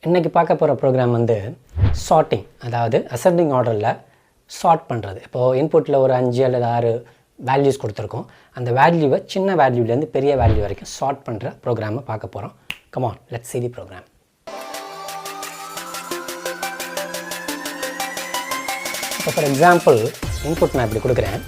இன்றைக்கி பார்க்க போகிற ப்ரோக்ராம் வந்து சார்ட்டிங், அதாவது அசெண்டிங் ஆர்டரில் சார்ட் பண்ணுறது. இப்போது இன்புட்டில் ஒரு 5 அல்லது 6 வேல்யூஸ் கொடுத்துருக்கோம். அந்த வேல்யூவை சின்ன வேல்யூலேருந்து பெரிய வேல்யூ வரைக்கும் சார்ட் பண்ணுற ப்ரோக்ராமை பார்க்க போகிறோம். Come on, let's see the program. இப்போ ஃபார் எக்ஸாம்பிள் இன்புட் நான் இப்படி கொடுக்குறேன்.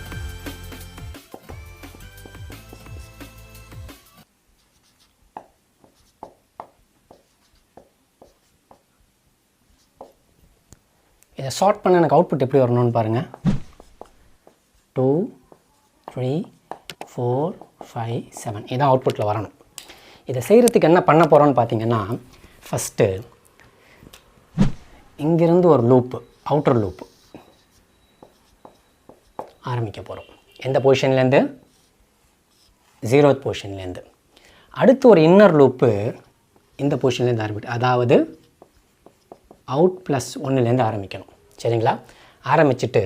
இதை சார்ட் பண்ண எனக்கு அவுட்புட் எப்படி வரணும்னு பாருங்கள். 2 3 4 5 7 இதான் அவுட்புட்டில் வரணும். இதை செய்கிறதுக்கு என்ன பண்ண போகிறோன்னு பார்த்தீங்கன்னா, ஃபஸ்ட்டு இங்கிருந்து ஒரு லூப்பு, அவுட்டர் லூப்பு ஆரம்பிக்க போகிறோம். எந்த பொசிஷன்லேருந்து? 0th பொசிஷன்லேருந்து. அடுத்து ஒரு இன்னர் லூப்பு இந்த பொசிஷன்லேருந்து ஆரம்பிக்கும், அதாவது அவுட் ப்ளஸ் 1லேருந்து ஆரம்பிக்கணும். சரிங்களா? ஆரம்பிச்சுட்டு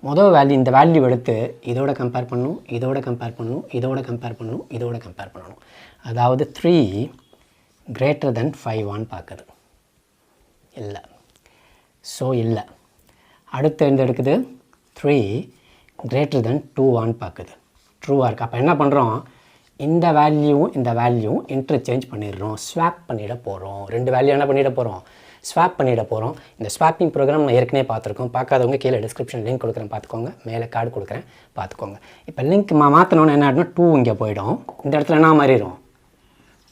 மொதல் வேல்யூ, இந்த வேல்யூ எடுத்து இதோட கம்பேர் பண்ணணும், இதோட கம்பேர் பண்ணணும், இதோட கம்பேர் பண்ணணும், இதோட கம்பேர் பண்ணணும். அதாவது 3 greater than 5 பார்க்குது. இல்லை, ஸோ இல்லை. அடுத்து எந்த எடுக்குது? 3 greater than 2 பார்க்குது. ட்ரூவாக இருக்குது. அப்போ என்ன பண்ணுறோம்? இந்த வேல்யூவும் இந்த வேல்யூவும் இன்டர்சேஞ்ச் பண்ணிடுறோம், ஸ்வாப் பண்ணிட போகிறோம். ரெண்டு வேல்யூ என்ன பண்ணிட போகிறோம்? ஸ்வாப் பண்ணிட போகிறோம். இந்த ஸ்வாப்பிங் ப்ரோக்ராம் நான் ஏற்கனவே பார்த்துருக்கோம். பார்க்காதவங்க கீழே டிஸ்கிரிப்ஷன் லிங்க் கொடுக்குறேன், பார்த்துக்கோங்க. மேலே கார்டு கொடுக்குறேன், பார்த்துக்கோங்க. இப்போ லிங்க் மாற்றணுன்னு என்ன ஆகிடும்? 2 இங்கே போயிடும். இந்த இடத்துல என்ன மாறிடும்?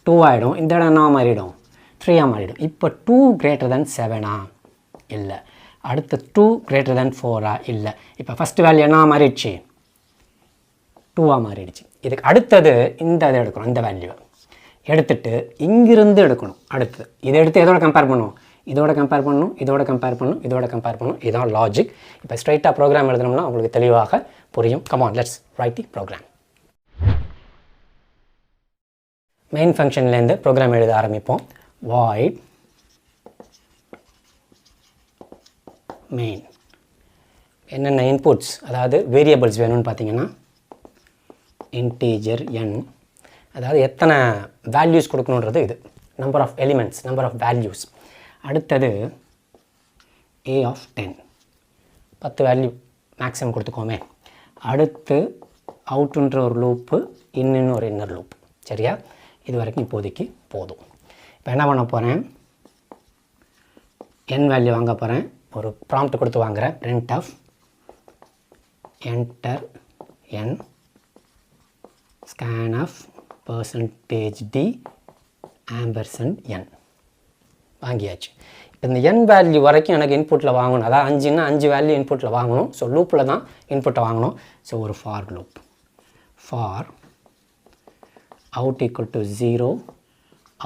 2 ஆகிடும். இந்த இடம் என்ன மாறிடும்? 3 மாறிடும். இப்போ 2 greater than 7 இல்லை. அடுத்து 2 greater than 4 இல்லை. இப்போ ஃபஸ்ட்டு வேல்யூ என்ன மாறிடுச்சு? 2 மாறிடுச்சு. இதுக்கு அடுத்தது இந்த இதை எடுக்கணும். இந்த வேல்யூவை எடுத்துகிட்டு இங்கிருந்து எடுக்கணும். அடுத்து இதை எடுத்து எதோட கம்பேர் பண்ணுவோம்? இதோட கம்பேர் பண்ணணும், இதோட கம்பேர் பண்ணணும், இதோட கம்பேர் பண்ணணும். இதுதான் லாஜிக். இப்போ ஸ்ட்ரைட்டாக ப்ரோக்ராம் எழுதணும்னா உங்களுக்கு தெளிவாக புரியும். Come on, let's write the program. Main ஃபங்க்ஷன்லேருந்து ப்ரோக்ராம் எழுத ஆரம்பிப்போம். void main. என்னென்ன இன்புட்ஸ், அதாவது வேரியபிள்ஸ் வேணும்னு பார்த்தீங்கன்னா இன்டீஜர் n, அதாவது எத்தனை வேல்யூஸ் கொடுக்கணுன்றது இது. Number of elements, number of values. அடுத்தது a of 10, 10 வேல்யூ மேக்ஸிமம் கொடுத்துக்கோமே. அடுத்து அவுட்டுன்ற ஒரு லூப்பு, இன்னும் ஒரு இன்னர் லூப். சரியா? இது வரைக்கும் இப்போதைக்கு போதும். இப்போ என்ன பண்ண போகிறேன்? n வேல்யூ வாங்க போகிறேன். ஒரு ப்ராம்ப்ட் கொடுத்து வாங்குகிறேன். print of enter n scan of %d ampersand n வாங்கியாச்சு. இப்போ இந்த n வேல்யூ வரைக்கும் எனக்கு இன்புட்டில் வாங்கணும். அதாவது 5ன்னா 5 வேல்யூ இன்புட்டில் வாங்கணும். ஸோ லூப்பில் தான் இன்புட்டை வாங்கணும். ஸோ ஒரு for loop. For out equal to 0,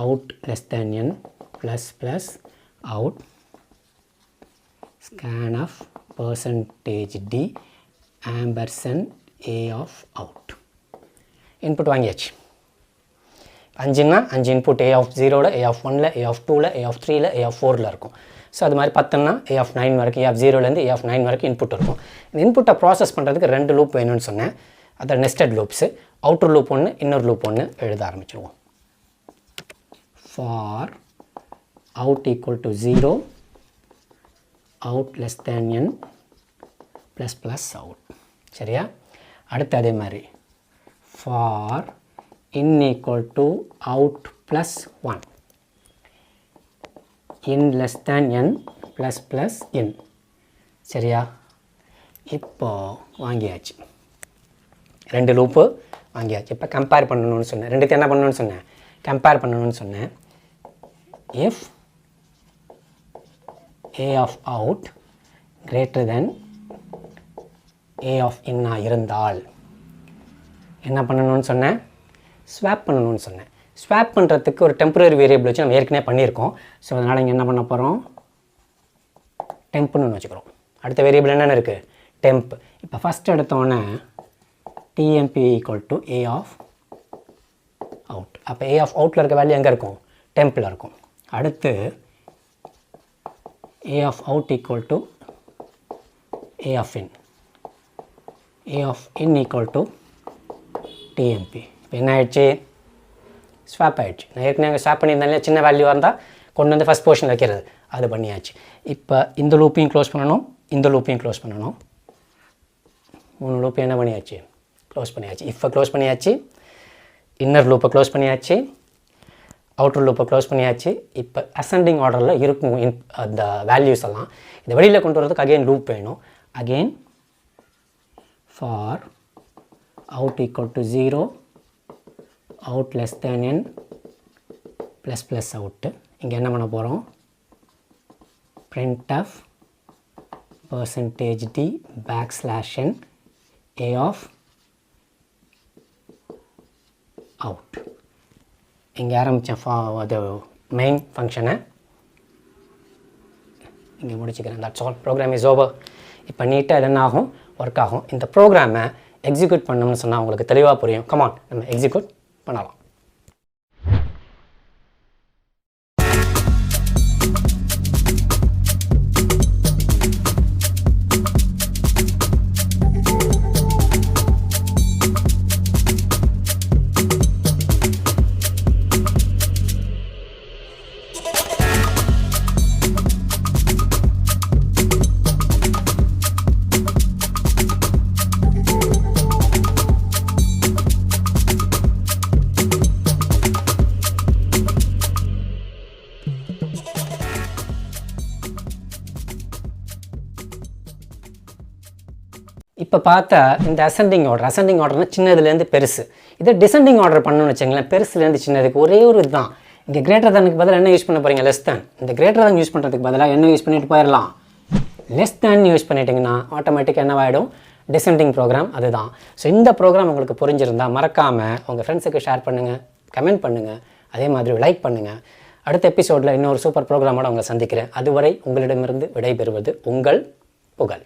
out less than n, plus plus out scan of %d ampersand a of out. Input வாங்கியாச்சு. 5ன்னா 5 input a of 0ல, a of 1ல, a of 2ல, a of 3ல, a of 4ல இருக்கும். So அது மாதிரி 10ன்னா a of 9 வரைக்கும், a of 0லேருந்து a of 9 வரைக்கும் input இருக்கும். இந்த இன்புட்டை process பண்ணுறதுக்கு 2 லூப் வேணும்னு சொன்னேன். அதை நெஸ்டட் லூப்ஸு. அவுட்டர் லூப் ஒன்று, இன்னொரு லூப் ஒன்று எழுத ஆரம்பிச்சிடுவோம். For out equal to 0, out less than n, plus plus out. சரியா? அடுத்து அதே மாதிரி for in equal to out plus 1, in less than n, plus plus in. சரியா? இப்போ வாங்கியாச்சு. 2 லூப்பு வாங்கியாச்சு. இப்போ கம்பேர் பண்ணணும்னு சொன்னேன். ரெண்டுத்தையும் என்ன பண்ணணும்னு சொன்னேன்? கம்பேர் பண்ணணும்னு சொன்னேன். if a of out greater than a of in இருந்தால் என்ன பண்ணணும்னு சொன்னேன்? ஸ்வாப் பண்ணணும்னு சொன்னேன். ஸ்வாப் பண்ணுறதுக்கு ஒரு டெம்பரரி வேரியபிள் வச்சு நம்ம ஏற்கனவே பண்ணியிருக்கோம். ஸோ அதனால் இங்கே என்ன பண்ண போகிறோம்? டெம்ப்னு வச்சுக்கிறோம். அடுத்த வேரியபிள் என்னென்ன இருக்குது? டெம்ப். இப்போ ஃபஸ்ட் எடுத்தோன்னே tmp equal to a of out. அப்போ a of outல இருக்க வேல்யூ எங்கே இருக்கும்? டெம்பில் இருக்கும். அடுத்து a of out equal to a of in. a of in equal to tmp. இப்போ என்ன ஆயிடுச்சு? ஸ்வாப் ஆகிடுச்சு. நான் ஏற்கனவே ஸ்வாப் பண்ணியிருந்தேன் இல்லையா? சின்ன வேல்யூவாக இருந்தால் கொண்டு வந்து ஃபஸ்ட் போர்ஷன் வைக்கிறது அது பண்ணியாச்சு. இப்போ இந்த லூப்பையும் க்ளோஸ் பண்ணணும், இந்த லூப்பையும் க்ளோஸ் பண்ணணும். 3 லூப்பையும் என்ன பண்ணியாச்சு, க்ளோஸ் பண்ணியாச்சு. இப்போ க்ளோஸ் பண்ணியாச்சு, இன்னர் லூப்பை க்ளோஸ் பண்ணியாச்சு, அவுட்டர் லூப்பை க்ளோஸ் பண்ணியாச்சு. இப்போ அசெண்டிங் ஆர்டரில் இருக்கும் அந்த வேல்யூஸ் எல்லாம் இந்த வெளியில் கொண்டு வரதுக்கு அகெயின் லூப் வேணும். Again for out equal to 0, out less than n, plus plus out. இங்கே என்ன பண்ண போகிறோம், printf %d \n a of out. இங்கே ஆரம்பித்தேன் அது மெயின் ஃபங்க்ஷனை இங்கே முடிச்சுக்கிறேன். That's all, program is over. இப்போ நீட்டாக இது என்ன ஆகும், ஒர்க் ஆகும். இந்த ப்ரோக்ராமை எக்ஸிக்யூட் பண்ணணும்னு சொன்னால் உங்களுக்கு தெளிவாக புரியும். கமான், நம்ம எக்ஸிக்யூட் பண்ணலாம். இப்போ பார்த்தா இந்த அசெண்டிங் ஆர்டர்னால் சின்னதுலேருந்து பெருசு. இதை டிசெண்டிங் ஆர்டர் பண்ணணும்னு வச்சுங்களேன், பெருசுலேருந்து சின்னதுக்கு ஒரே ஒரு இதுதான். இங்கே கிரேட்டர் தானுக்கு பதிலாக என்ன யூஸ் பண்ண போகிறீங்க, லெஸ் தேன். இந்த கிரேட்டர் தான் யூஸ் பண்ணுறதுக்கு பதிலாக என்ன யூஸ் பண்ணிட்டு போயிடலாம், லெஸ் தேன் யூஸ் பண்ணிட்டீங்கன்னா ஆட்டோமேட்டிக்காக என்னவாயிடும், டிசெண்டிங் ப்ரோக்ராம் அதுதான். ஸோ இந்த ப்ரோக்ராம் உங்களுக்கு புரிஞ்சிருந்தால் மறக்காமல் உங்கள் ஃப்ரெண்ட்ஸுக்கு ஷேர் பண்ணுங்கள், கமெண்ட் பண்ணுங்கள், அதே மாதிரி லைக் பண்ணுங்கள். அடுத்த எபிசோடில் இன்னொரு சூப்பர் ப்ரோக்ராமோடு உங்களை சந்திக்கிறேன். அதுவரை உங்களிடமிருந்து விடைபெறுவது உங்கள் புகழ்.